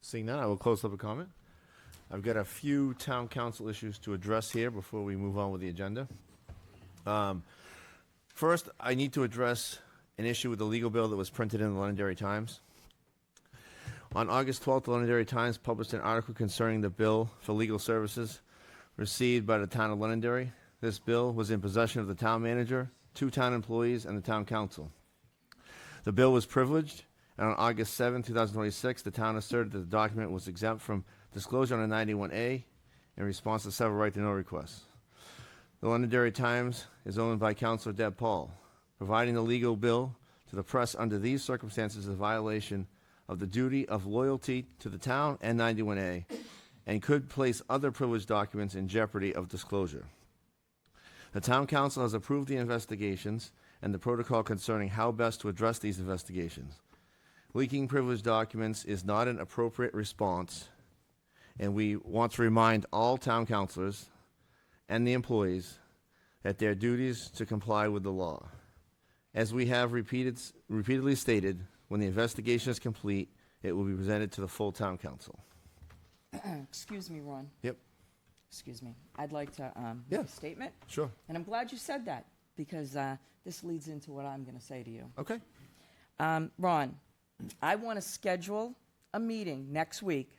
Seeing none, I will close public comment. I've got a few town council issues to address here before we move on with the agenda. First, I need to address an issue with the legal bill that was printed in the Londonderry Times. On August 12th, the Londonderry Times published an article concerning the bill for legal services received by the town of Londonderry. This bill was in possession of the town manager, 2 town employees, and the town council. The bill was privileged, and on August 7, 2026, the town asserted that the document was exempt from disclosure under 91A in response to several right to know requests. The Londonderry Times is owned by Councilor Deb Paul. Providing the legal bill to the press under these circumstances is a violation of the duty of loyalty to the town and 91A, and could place other privileged documents in jeopardy of disclosure. The town council has approved the investigations and the protocol concerning how best to address these investigations. Leaking privileged documents is not an appropriate response, and we want to remind all town councilors and the employees that their duties to comply with the law. As we have repeatedly stated, when the investigation is complete, it will be presented to the full town council. Excuse me, Ron. Yep. Excuse me. I'd like to Yeah. make a statement. Sure. And I'm glad you said that, because this leads into what I'm going to say to you. Okay. Ron, I want to schedule a meeting next week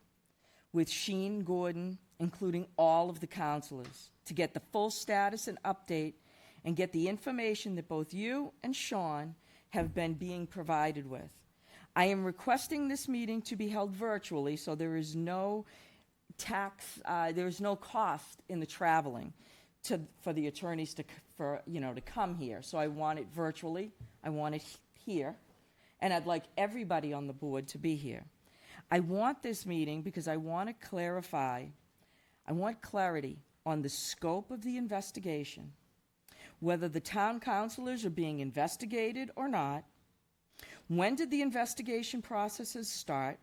with Sheen, Gordon, including all of the councilors, to get the full status and update and get the information that both you and Sean have been being provided with. I am requesting this meeting to be held virtually, so there is no there is no cost in the traveling for the attorneys to come here. So I want it virtually. I want it here. And I'd like everybody on the board to be here. I want this meeting because I want to clarify, I want clarity on the scope of the investigation, whether the town councilors are being investigated or not. When did the investigation processes start?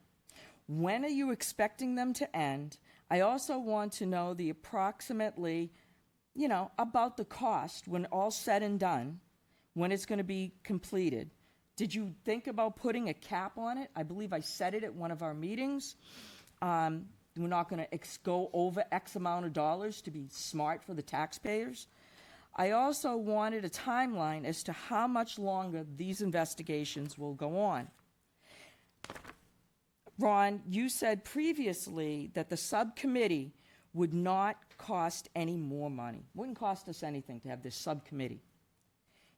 When are you expecting them to end? I also want to know the approximately, about the cost when all's said and done, when it's going to be completed. Did you think about putting a cap on it? I believe I said it at one of our meetings. We're not going to go over X amount of dollars to be smart for the taxpayers. I also wanted a timeline as to how much longer these investigations will go on. Ron, you said previously that the subcommittee would not cost any more money. Wouldn't cost us anything to have this subcommittee.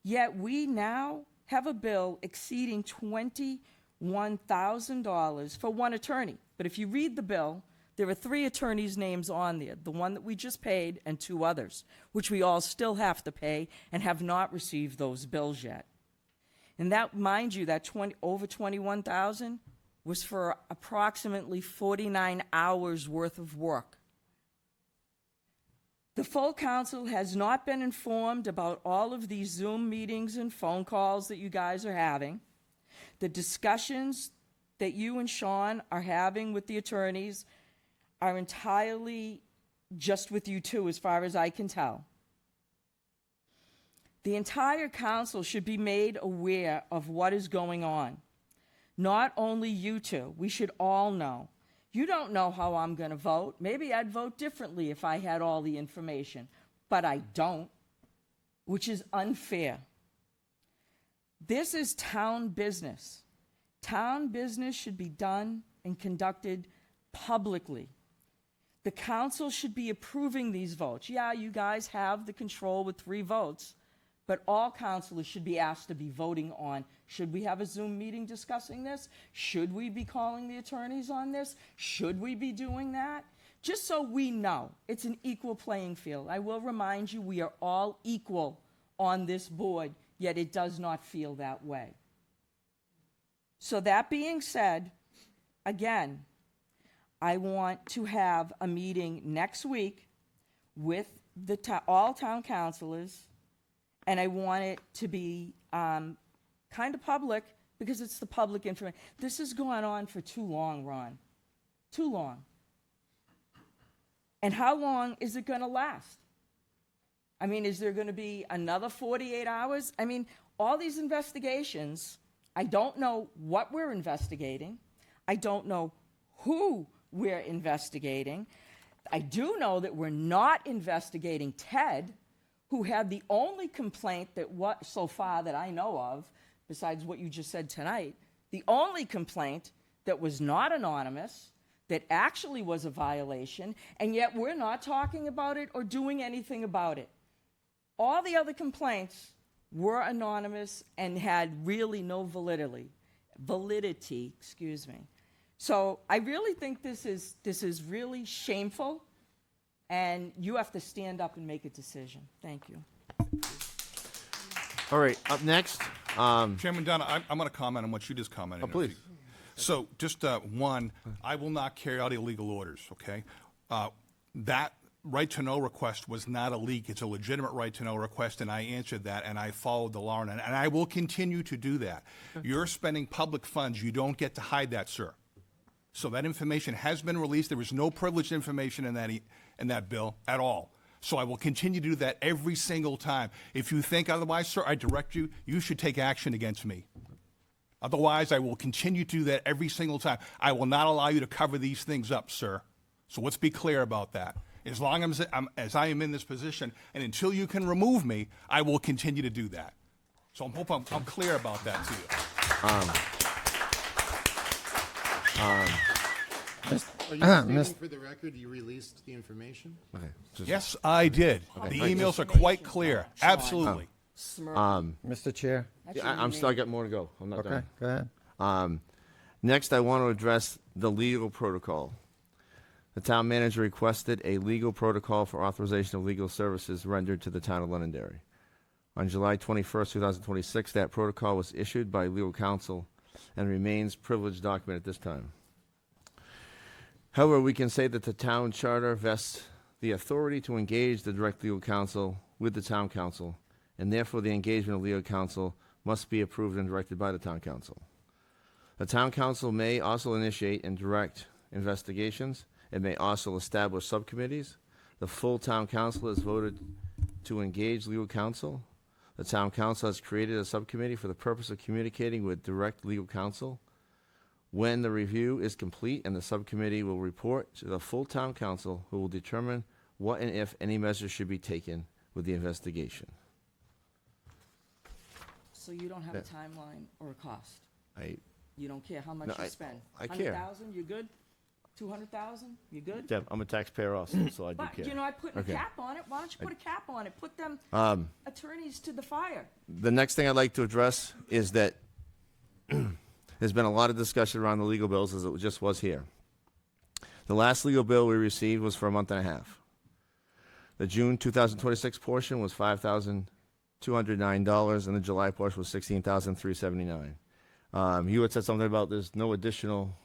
Yet we now have a bill exceeding $21,000 for one attorney. But if you read the bill, there are 3 attorneys' names on there, the one that we just paid and 2 others, which we all still have to pay and have not received those bills yet. And that, mind you, that over $21,000 was for approximately 49 hours worth of work. The full council has not been informed about all of these Zoom meetings and phone calls that you guys are having. The discussions that you and Sean are having with the attorneys are entirely just with you two, as far as I can tell. The entire council should be made aware of what is going on. Not only you two, we should all know. You don't know how I'm going to vote. Maybe I'd vote differently if I had all the information, but I don't, which is unfair. This is town business. Town business should be done and conducted publicly. The council should be approving these votes. Yeah, you guys have the control with 3 votes, but all councilors should be asked to be voting on, should we have a Zoom meeting discussing this? Should we be calling the attorneys on this? Should we be doing that? Just so we know, it's an equal playing field. I will remind you, we are all equal on this board, yet it does not feel that way. So that being said, again, I want to have a meeting next week with all town councilors, and I want it to be kind of public because it's the public information. This has gone on for too long, Ron. Too long. And how long is it going to last? I mean, is there going to be another 48 hours? I mean, all these investigations, I don't know what we're investigating. I don't know who we're investigating. I do know that we're not investigating Ted, who had the only complaint so far that I know of, besides what you just said tonight, the only complaint that was not anonymous, that actually was a violation, and yet we're not talking about it or doing anything about it. All the other complaints were anonymous and had really no validity, excuse me. So I really think this is really shameful, and you have to stand up and make a decision. Thank you. All right, up next, Chairman Donna, I'm going to comment on what you just commented on. please. So, just one, I will not carry out illegal orders, okay? That right-to-know request was not a leak. It's a legitimate right-to-know request, and I answered that, and I followed the law, and I will continue to do that. You're spending public funds. You don't get to hide that, sir. So that information has been released. There is no privileged information in that bill at all. So I will continue to do that every single time. If you think otherwise, sir, I direct you, you should take action against me. Otherwise, I will continue to do that every single time. I will not allow you to cover these things up, sir. So let's be clear about that. As long as I am in this position, and until you can remove me, I will continue to do that. So I hope I'm clear about that to you. Are you stating for the record you released the information? Okay, just- Yes, I did. The Right. emails are quite clear. Absolutely. Mr. Chair? I'm still, I got more to go. I'm not Okay, done. go ahead. Next, I want to address the legal protocol. The town manager requested a legal protocol for authorization of legal services rendered to the town of Londonderry. On July 21st, 2026, that protocol was issued by legal counsel and remains privileged document at this time. However, we can say that the town charter vests the authority to engage the direct legal counsel with the town council, and therefore the engagement of legal counsel must be approved and directed by the town council. The town council may also initiate and direct investigations. It may also establish subcommittees. The full town council has voted to engage legal counsel. The town council has created a subcommittee for the purpose of communicating with direct legal counsel. When the review is complete, and the subcommittee will report to the full town council, who will determine what and if any measures should be taken with the investigation. So you don't have a timeline or a cost? You don't care how much No, you spend? I care. 100,000, you good? 200,000, you good? Deb, I'm a taxpayer also, so I do But, care. you know, I put a Okay. cap on it. Why don't you put a cap on it? Put them attorneys to the fire. The next thing I'd like to address is that there's been a lot of discussion around the legal bills, as it just was here. The last legal bill we received was for a month and a half. The June 2026 portion was $5,209, and the July portion was $16,379. You had said something about there's no additional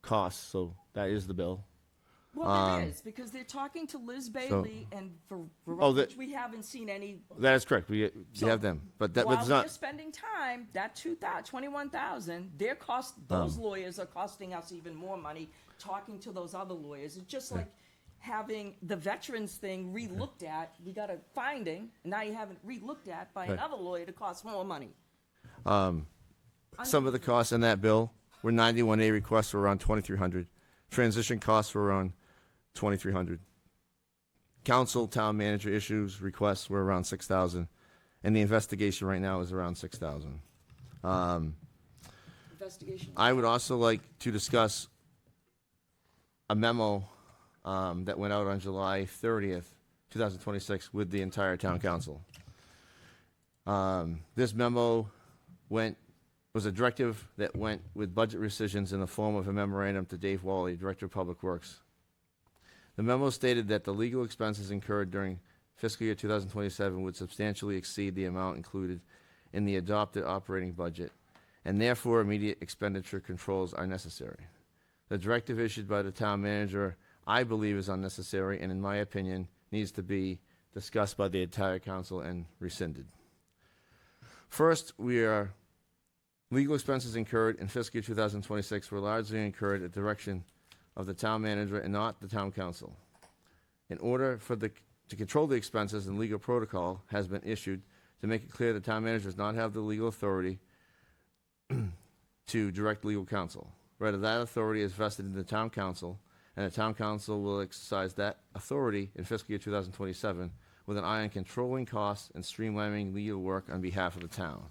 costs, so that is the bill. Well, there is, because they're talking to Liz Bailey, and for which we haven't seen any. That is correct. We So, have them, but that While was we're not. spending time, that 21,000, those lawyers are costing us even more money talking to those other lawyers. It's just like having the veterans thing re-looked at. We got a finding, and now you have it re-looked at by another lawyer to cost more money. Some of the costs in that bill were 91A requests were around $2,300. Transition costs were around $2,300. Council, town manager issues requests were around $6,000, and the investigation right now is around $6,000. Investigation. I would also like to discuss a memo that went out on July 30th, 2026, with the entire town council. This memo was a directive that went with budget rescissions in the form of a memorandum to Dave Wally, Director of Public Works. The memo stated that the legal expenses incurred during fiscal year 2027 would substantially exceed the amount included in the adopted operating budget, and therefore immediate expenditure controls are necessary. The directive issued by the town manager, I believe, is unnecessary, and in my opinion, needs to be discussed by the entire council and rescinded. First, legal expenses incurred in fiscal year 2026 were largely incurred at the direction of the town manager and not the town council. In order to control the expenses, and legal protocol has been issued to make it clear the town manager does not have the legal authority to direct legal counsel. Rather, that authority is vested in the town council, and the town council will exercise that authority in fiscal year 2027 with an eye on controlling costs and streamlining legal work on behalf of the town.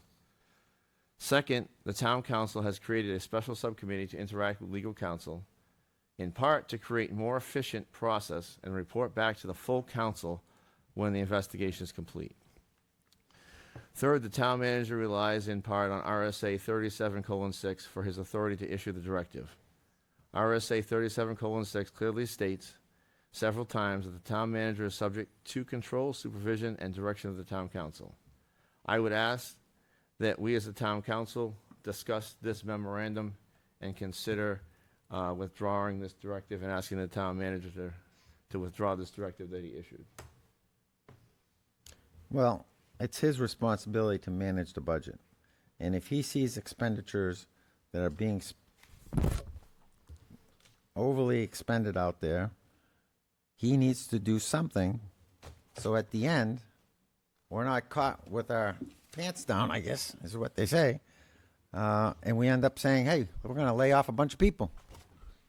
Second, the town council has created a special subcommittee to interact with legal counsel, in part to create more efficient process and report back to the full council when the investigation is complete. Third, the town manager relies in part on RSA 37:6 for his authority to issue the directive. RSA 37:6 clearly states several times that the town manager is subject to control, supervision, and direction of the town council. I would ask that we as a town council discuss this memorandum and consider withdrawing this directive and asking the town manager to withdraw this directive that he issued. Well, it's his responsibility to manage the budget. And if he sees expenditures that are being overly expended out there, he needs to do something so at the end, we're not caught with our pants down, I guess, is what they say. And we end up saying, hey, we're going to lay off a bunch of people.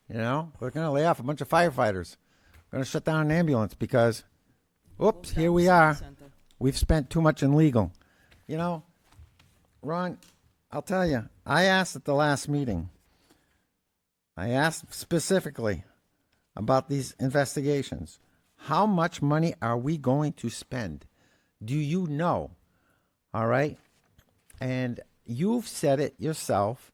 You know, we're going to lay off a bunch of firefighters. We're going to shut down an ambulance because, oops, here we are. We've spent too much in legal. You know, Ron, I'll tell you, I asked at the last meeting, I asked specifically about these investigations. How much money are we going to spend? Do you know? All right? And you've said it yourself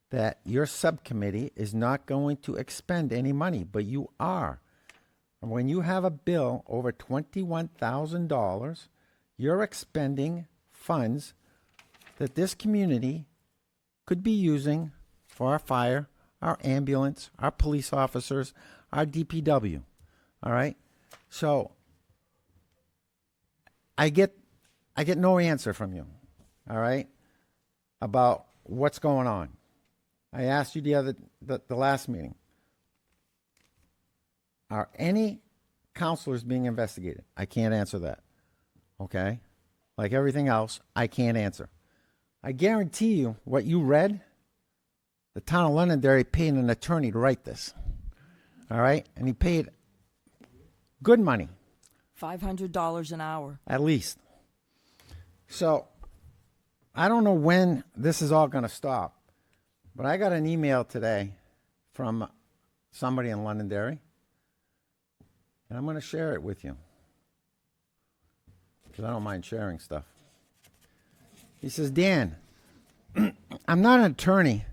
that your subcommittee is not going to expend any money, but you are. And when you have a bill over $21,000, you're expending funds that this community could be using for our fire, our ambulance, our police officers, our DPW. All right? So I get no answer from you. All right? About what's going on. I asked you the last meeting. Are any counselors being investigated? I can't answer that. Okay? Like everything else, I can't answer. I guarantee you what you read, the town of Londonderry paid an attorney to write this. All right? And he paid good money. $500 an hour. At least. So, I don't know when this is all going to stop, but I got an email today from somebody in Londonderry, and I'm going to share it with you because I don't mind sharing stuff. He says, Dan, I'm not an attorney,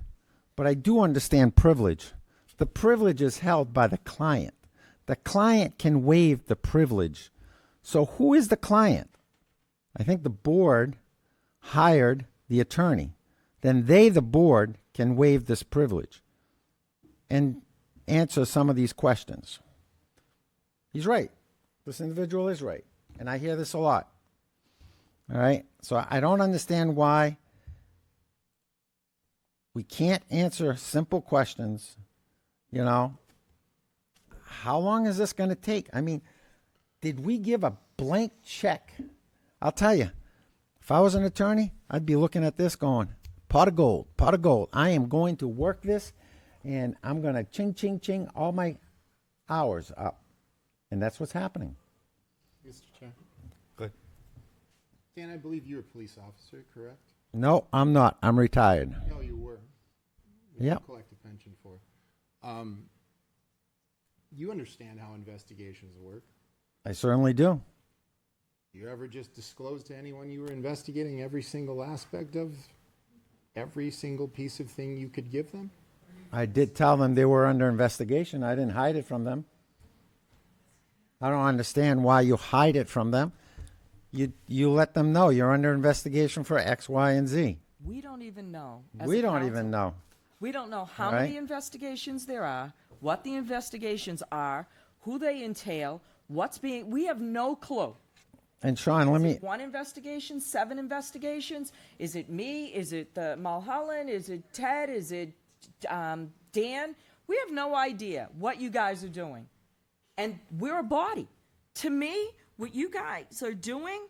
but I do understand privilege. The privilege is held by the client. The client can waive the privilege. So who is the client? I think the board hired the attorney. Then they, the board, can waive this privilege and answer some of these questions. He's right. This individual is right. And I hear this a lot. All right? So I don't understand why we can't answer simple questions. You know, how long is this going to take? I mean, did we give a blank check? I'll tell you, if I was an attorney, I'd be looking at this going, pot of gold, pot of gold. I am going to work this, and I'm going to ching, ching, ching all my hours up. And that's what's happening. Mr. Chair. Good. Dan, I believe you're a police officer, correct? No, I'm not. I'm retired. No, you were. Yep. Collect a pension for. You understand how investigations work. I certainly do. You ever just disclose to anyone you were investigating every single aspect of every single piece of thing you could give them? I did tell them they were under investigation. I didn't hide it from them. I don't understand why you hide it from them. You let them know you're under investigation for X, Y, and Z. We don't even know. We don't even know. We don't know how Right. many investigations there are, what the investigations are, who they entail, we have no clue. And Sean, let me. One investigation, 7 investigations? Is it me? Is it the Mulholland? Is it Ted? Is it Dan? We have no idea what you guys are doing. And we're a body. To me, what you guys are doing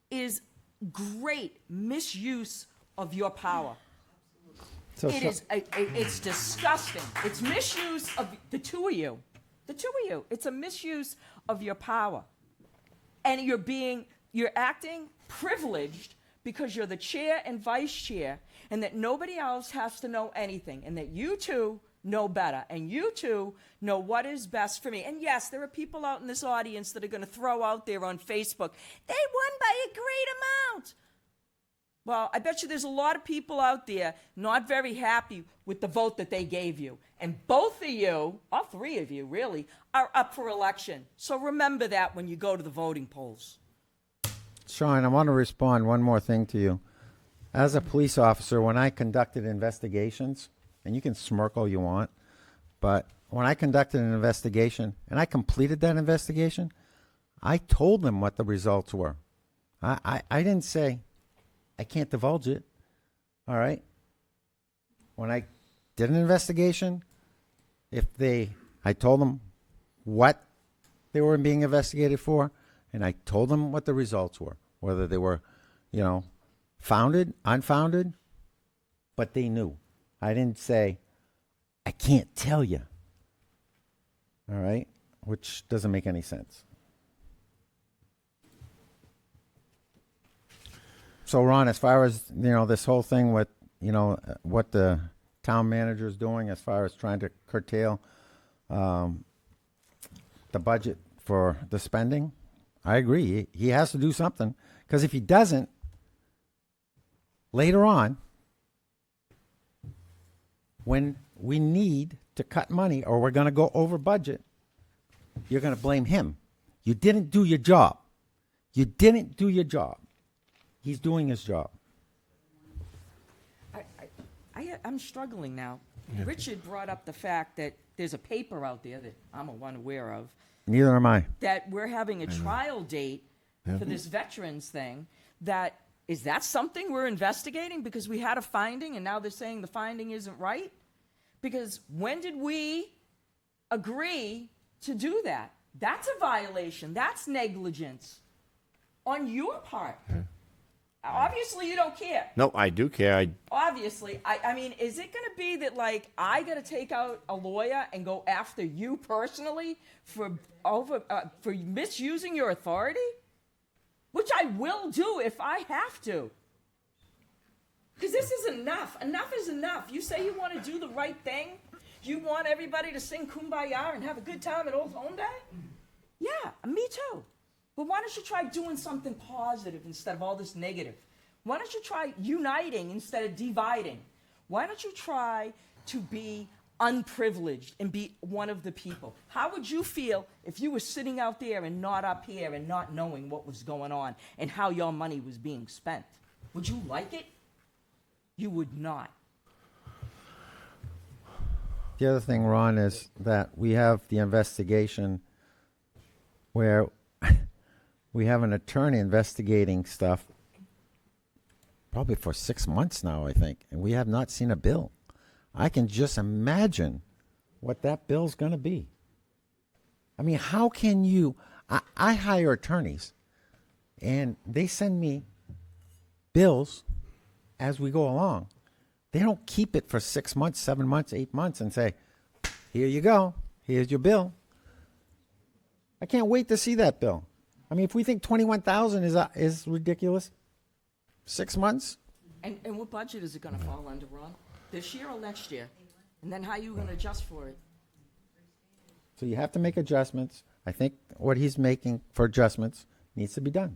is great misuse of your power. So It is, it's disgusting. It's misuse of the two of you. The two of you. It's a misuse of your power. And you're acting privileged because you're the chair and vice chair, and that nobody else has to know anything, and that you two know better, and you two know what is best for me. And yes, there are people out in this audience that are going to throw out there on Facebook, they won by a great amount. Well, I bet you there's a lot of people out there not very happy with the vote that they gave you. And both of you, all three of you really, are up for election. So remember that when you go to the voting polls. Sean, I want to respond one more thing to you. As a police officer, when I conducted investigations, and you can smirk all you want, but when I conducted an investigation and I completed that investigation, I told them what the results were. I didn't say, I can't divulge it. All right? When I did an investigation, I told them what they were being investigated for, and I told them what the results were, whether they were, founded, unfounded, but they knew. I didn't say, I can't tell you. All right? Which doesn't make any sense. So, Ron, as far as, this whole thing with, what the town manager is doing as far as trying to curtail the budget for the spending, I agree. He has to do something. Because if he doesn't, later on, when we need to cut money or we're going to go over budget, you're going to blame him. You didn't do your job. You didn't do your job. He's doing his job. I'm struggling now. Richard brought up the fact that there's a paper out there that I'm unaware of, Neither am I. that we're having a trial date for this veterans thing. Is that something we're investigating because we had a finding and now they're saying the finding isn't right? Because when did we agree to do that? That's a violation. That's negligence on your part. Obviously, you don't care. No, I do care. Obviously. I mean, is it going to be that, like, I got to take out a lawyer and go after you personally for misusing your authority? Which I will do if I have to. Because this is enough. Enough is enough. You say you want to do the right thing? You want everybody to sing Kumbaya and have a good time at Old Home Day? Yeah, me too. But why don't you try doing something positive instead of all this negative? Why don't you try uniting instead of dividing? Why don't you try to be unprivileged and be one of the people? How would you feel if you were sitting out there and not up here and not knowing what was going on and how your money was being spent? Would you like it? You would not. The other thing, Ron, is that we have the investigation where we have an attorney investigating stuff probably for 6 months now, I think, and we have not seen a bill. I can just imagine what that bill's going to be. I mean, how can you... I hire attorneys, and they send me bills as we go along. They don't keep it for 6 months, 7 months, 8 months and say, here you go, here's your bill. I can't wait to see that bill. I mean, if we think 21,000 is ridiculous, 6 months? And what budget is it going to fall under, Ron? This year or next year? And then how are you going to adjust for it? So you have to make adjustments. I think what he's making for adjustments needs to be done.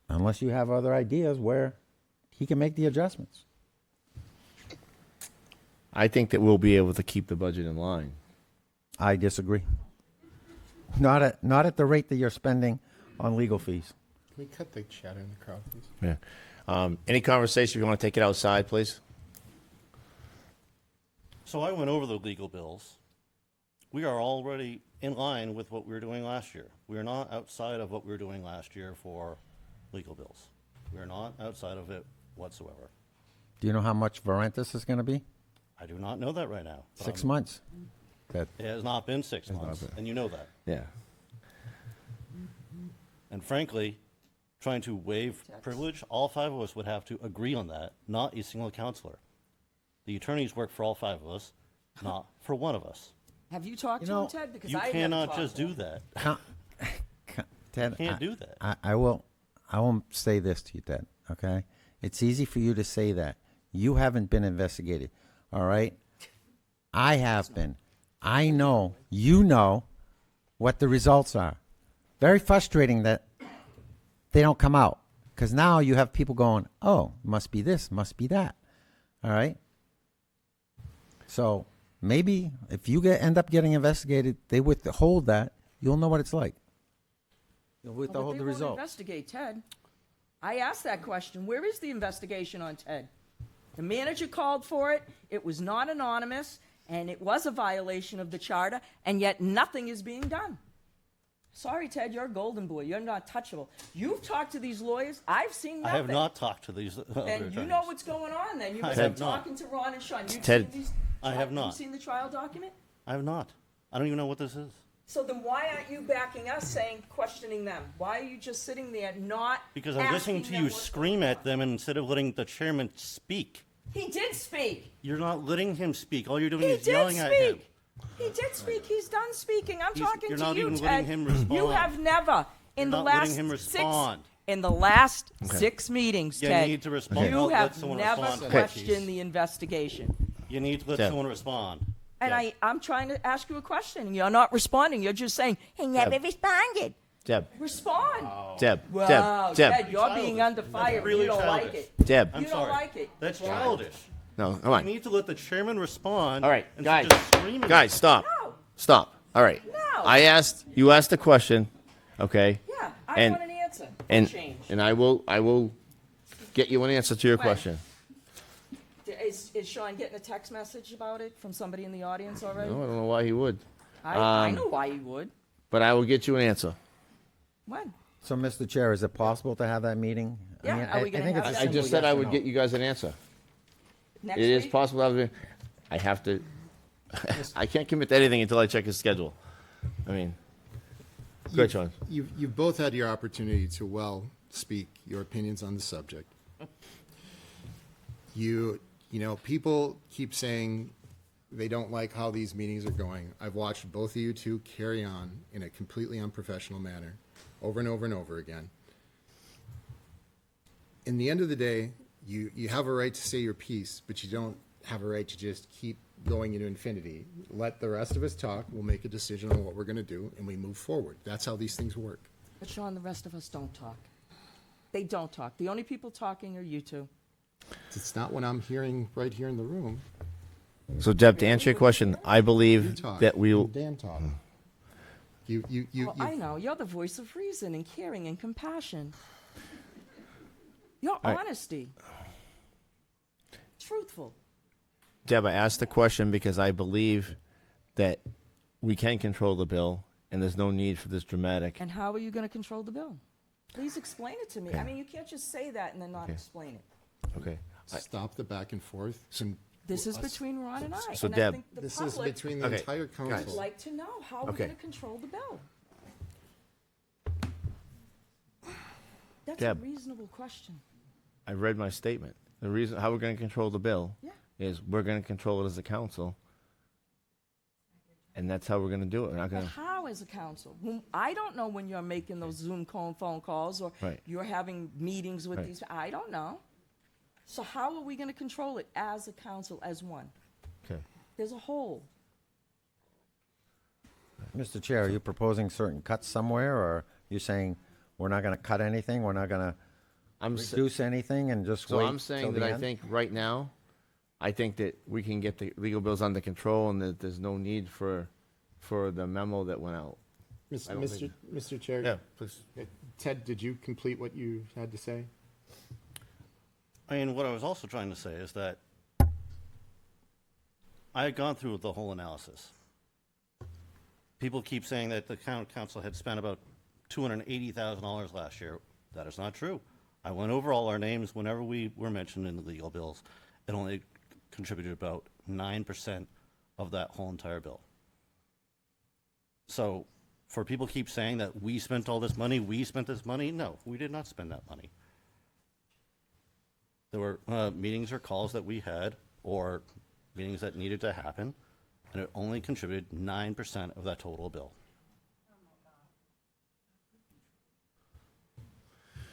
Unless you have other ideas where he can make the adjustments. I think that we'll be able to keep the budget in line. I disagree. Not at the rate that you're spending on legal fees. Can we cut the chatter in the crowd, please? Yeah. Any conversation, if you want to take it outside, please. So I went over the legal bills. We are already in line with what we were doing last year. We are not outside of what we were doing last year for legal bills. We are not outside of it whatsoever. Do you know how much Varentis is going to be? I do not know that right now. but 6 I'm- months. It has not been 6 months, and you know that. Yeah. And frankly, trying to waive privilege, all 5 of us would have to agree on that, not a single counselor. The attorneys work for all 5 of us, not for one of us. Have you talked to know, him, Ted? Because You I never cannot talked just to him. do that. Ted, Can't do that. I will say this to you, Ted, okay? It's easy for you to say that. You haven't been investigated, all right? I have been. I know, you know what the results are. Very frustrating that they don't come out, because now you have people going, oh, must be this, must be that, all right? So maybe if you end up getting investigated, they withhold that, you'll know what it's like. You'll But withhold they the won't result. investigate Ted. I asked that question. Where is the investigation on Ted? The manager called for it. It was not anonymous, and it was a violation of the charter, and yet nothing is being done. Sorry, Ted, you're a golden boy. You're not touchable. You've talked to these lawyers. I've seen I nothing. have not talked to these other And you attorneys. know what's going on then. You must have be not. talking to Ron and Sean. You've Ted- seen these, I have You've not. seen the trial document? I have not. I don't even know what this is. So then why aren't you backing us, saying, questioning them? Why are you just sitting there not Because I'm listening asking to them you what's scream going at on? them instead of letting the chairman speak. He did speak. You're not letting him speak. All you're doing He is did yelling at him. speak. He did speak. He's done speaking. I'm He's- talking you're to not you, even Ted. letting him respond. You have never, in You're the not last letting him respond. in the last 6 meetings, You Ted, need to respond. you Let have someone never respond to questioned the investigation. You need to let Deb. someone respond. And Deb. I'm trying to ask you a question. You're not responding. You're just saying, he never Deb. responded. Deb, Respond. Deb, Wow, Deb, Ted, Deb, you're being under fire. That's really You don't like childish. it. Deb. I'm You don't sorry. like it. That's childish. No, come You on. need to let the chairman respond. All right, instead guys, of just screaming at guys, him. stop, No. stop. All right. No. You asked a question, okay? Yeah, I And- want an answer. And, Change. and I will get you an answer to your When? question. Is Sean getting a text message about it from somebody in the audience already? No, I don't know why he would, I know why he would. but I will get you an answer. When? So, Mr. Chair, is it possible to have that meeting? Yeah, are we gonna think have it's it? a I simple just said yes I or would no. get you guys an answer. Next It is week? possible. I have to. I can't commit to anything until I check his schedule. I mean, go ahead, Sean. You've both had your opportunity to well speak your opinions on the subject. You know, people keep saying they don't like how these meetings are going. I've watched both of you two carry on in a completely unprofessional manner over and over and over again. In the end of the day, you have a right to say your piece, but you don't have a right to just keep going into infinity. Let the rest of us talk. We'll make a decision on what we're going to do, and we move forward. That's how these things work. But Sean, the rest of us don't talk. They don't talk. The only people talking are you two. It's not what I'm hearing right here in the room. So, Deb, to answer your question, I You believe talk. that we'll. Dan talk. Well, I know. You're the voice of reason and caring and compassion. Your right. honesty. Truthful. Deb, I asked the question because I believe that we can control the bill, and there's no need for this dramatic. And how are you going to control the bill? Please explain it to me. I mean, you can't just say that and then not explain it. Okay. Stop the back and forth. This is between Ron and I. So, and Deb- I think the This is public between the Okay, entire guys. would council. like to know how we're Okay. going to control the bill. That's Deb. a reasonable question. I read my statement. The reason how we're going to control the bill Yeah. is we're going to control it as a council, and that's how we're going to do it. We're not going But to. how as a council? I don't know when you're making those Zoom phone calls or Right. you're having meetings with Right. these. I don't know. So how are we going to control it as a council, as one? Okay. There's a hole. Mr. Chair, are you proposing certain cuts somewhere, or you saying we're not going to cut anything, we're not going to I'm s- reduce anything, and just so wait I'm till saying the that I end? think right now, I think that we can get the legal bills under control, and that there's no need for the memo that went out. I don't think- Mr. Chair. Yeah, please. Ted, did you complete what you had to say? I mean, what I was also trying to say is that I had gone through the whole analysis. People keep saying that the council had spent about $280,000 last year. That is not true. I went over all our names whenever we were mentioned in the legal bills. It only contributed about 9% of that whole entire bill. So For people keep saying that we spent all this money, we spent this money. No, we did not spend that money. There were meetings or calls that we had, or meetings that needed to happen, and it only contributed 9% of that total bill.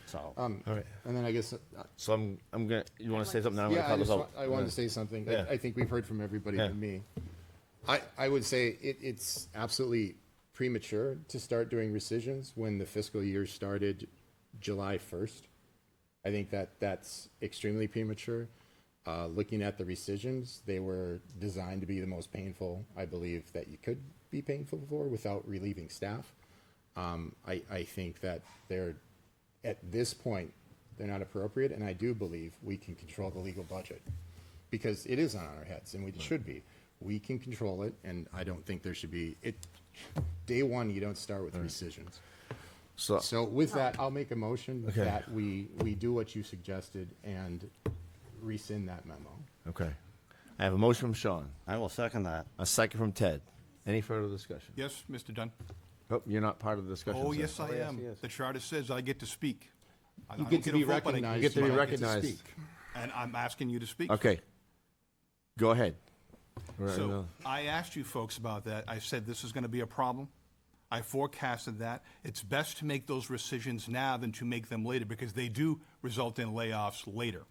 So, All right. And then I guess, So I'm gonna, you want to say something? Now I'm yeah, gonna call this out. I wanted to say something. Yeah. I think we've heard from everybody Yeah. but me. I would say it's absolutely premature to start doing rescissions when the fiscal year started July 1st. I think that's extremely premature. Looking at the rescissions, they were designed to be the most painful, I believe, that you could be painful for without relieving staff. I think that they're, at this point, they're not appropriate, and I do believe we can control the legal budget because it is on our heads, and it should be. We can control it, and I don't think there should be it. Day one, you don't start with rescissions. So with that, I'll make a motion Okay. that we do what you suggested and rescind that memo. Okay. I have a motion from Sean, I will second that. a second from Ted. Any further discussion? Yes, Mr. Dunn? Oh, you're not part of the discussion. Oh, sir. yes, I am. yes. The charter says I get to speak. I You don't get to be a vote, but I recognized. You get to be but I recognized. speak. And I'm asking you to speak. Okay. Go ahead. So I asked you folks about that. I said this is going to be a problem. I forecasted that. It's best to make those rescissions now than to make them later because they do result in layoffs later.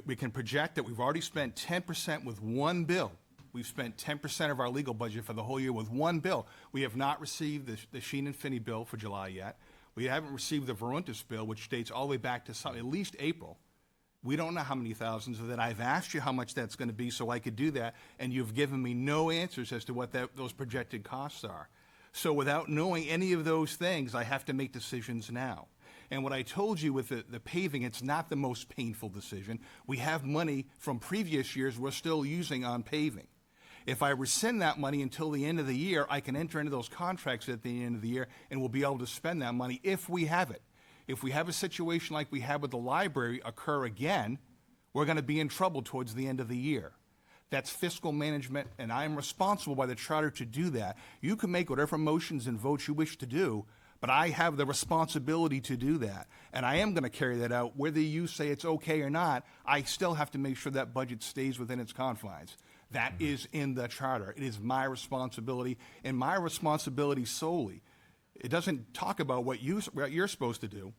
We can project that we've already spent 10% with one bill. We've spent 10% of our legal budget for the whole year with one bill. We have not received the Sheen and Finney bill for July yet. We haven't received the Varuntas bill, which dates all the way back to at least April. We don't know how many thousands of that. I've asked you how much that's going to be so I could do that, and you've given me no answers as to what those projected costs are. So without knowing any of those things, I have to make decisions now. And what I told you with the paving, it's not the most painful decision. We have money from previous years we're still using on paving. If I rescind that money until the end of the year, I can enter into those contracts at the end of the year, and we'll be able to spend that money if we have it. If we have a situation like we had with the library occur again, we're going to be in trouble towards the end of the year. That's fiscal management, and I am responsible by the charter to do that. You can make whatever motions and votes you wish to do, but I have the responsibility to do that. And I am going to carry that out. Whether you say it's okay or not, I still have to make sure that budget stays within its confines. That is in the charter. It is my responsibility, and my responsibility solely. It doesn't talk about what you're supposed to do.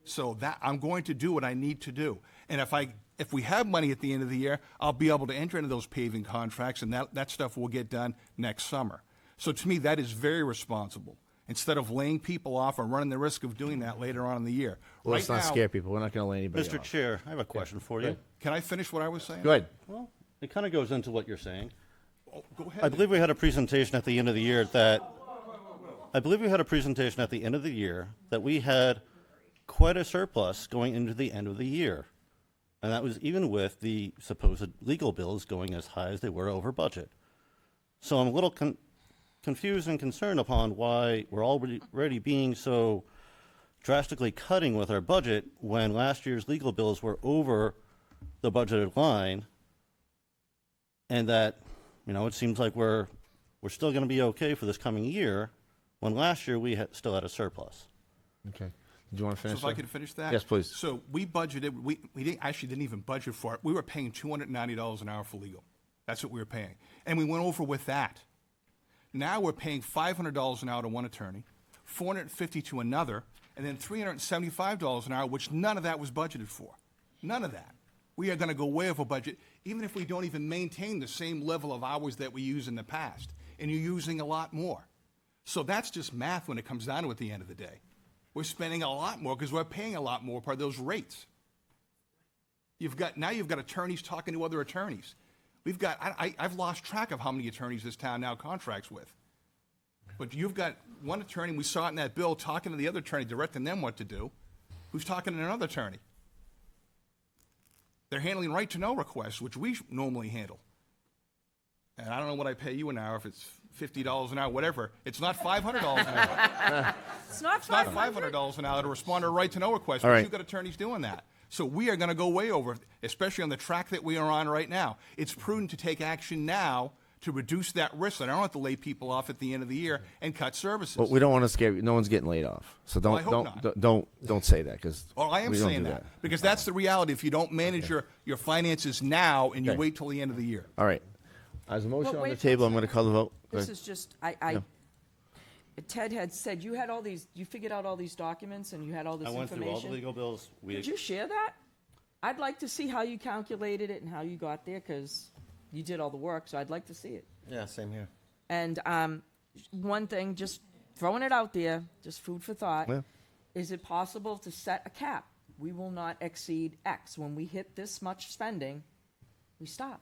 So that I'm going to do what I need to do. And if we have money at the end of the year, I'll be able to enter into those paving contracts, and that stuff will get done next summer. So to me, that is very responsible. Instead of laying people off or running the risk of doing that later on in the year. Well, Right let's not now- scare people. We're not going to lay anybody Mr. off. Chair, I have a question for you. Can I finish what I was saying? Go ahead. Well, it kind of goes into what you're saying. Oh, go ahead. I believe we had a presentation at the end of the year that we had quite a surplus going into the end of the year. And that was even with the supposed legal bills going as high as they were over budget. So I'm a little confused and concerned upon why we're already being so drastically cutting with our budget when last year's legal bills were over the budgeted line, and that, it seems like we're still going to be okay for this coming year when last year we still had a surplus. Okay. Did you want to So finish? if I sir? could finish that? Yes, please. So we budgeted, we actually didn't even budget for it. We were paying $290 an hour for legal. That's what we were paying. And we went over with that. Now we're paying $500 an hour to one attorney, $450 to another, and then $375 an hour, which none of that was budgeted for. None of that. We are going to go way over budget, even if we don't even maintain the same level of hours that we used in the past. And you're using a lot more. So that's just math when it comes down to it at the end of the day. We're spending a lot more because we're paying a lot more per those rates. Now you've got attorneys talking to other attorneys. I've lost track of how many attorneys this town now contracts with. But you've got one attorney, we saw it in that bill, talking to the other attorney, directing them what to do, who's talking to another attorney. They're handling right-to-know requests, which we normally handle. And I don't know what I pay you an hour, if it's $50 an hour, whatever. It's not $500 an hour. It's not It's not $500. $500 an hour to respond to a right-to-know request, All but right. you've got attorneys doing that. So we are going to go way over, especially on the track that we are on right now. It's prudent to take action now to reduce that risk, and I don't have to lay people off at the end of the year and cut services. But we don't want to scare you. No one's getting laid off. So Well, I hope don't say that, because Well, I am saying that, because that's the reality. If you don't manage your finances now and you Okay. wait till the end of the year. All right. As a motion Well, on the wait, table, I'm going to call the vote. Go This ahead. is just, Ted had said you had all these, you figured out all these documents and you had all this I went through all the information. legal bills. Could you share that? I'd like to see how you calculated it and how you got there, because you did all the work, so I'd like to see it. Yeah, same here. And one thing, just throwing it out there, just food for thought. Yeah. Is it possible to set a cap? We will not exceed X. When we hit this much spending, we stop.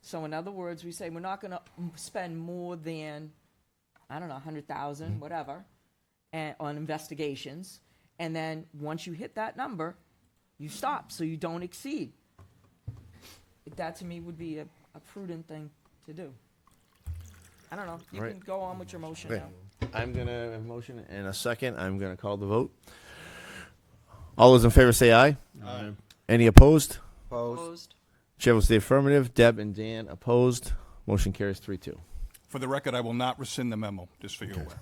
So in other words, we say we're not going to spend more than, I don't know, 100,000, whatever, on investigations. And then once you hit that number, you stop, so you don't exceed. That to me would be a prudent thing to do. I don't know. You Right. can go on with your motion Okay. now. I'm going to have a motion in a second. I'm going to call the vote. All those in favor say aye. Aye. Any opposed? Opposed? Opposed? Chair votes the affirmative. Deb and Dan opposed. Motion carries 3-2. For the record, I will not rescind the memo, just for your aware.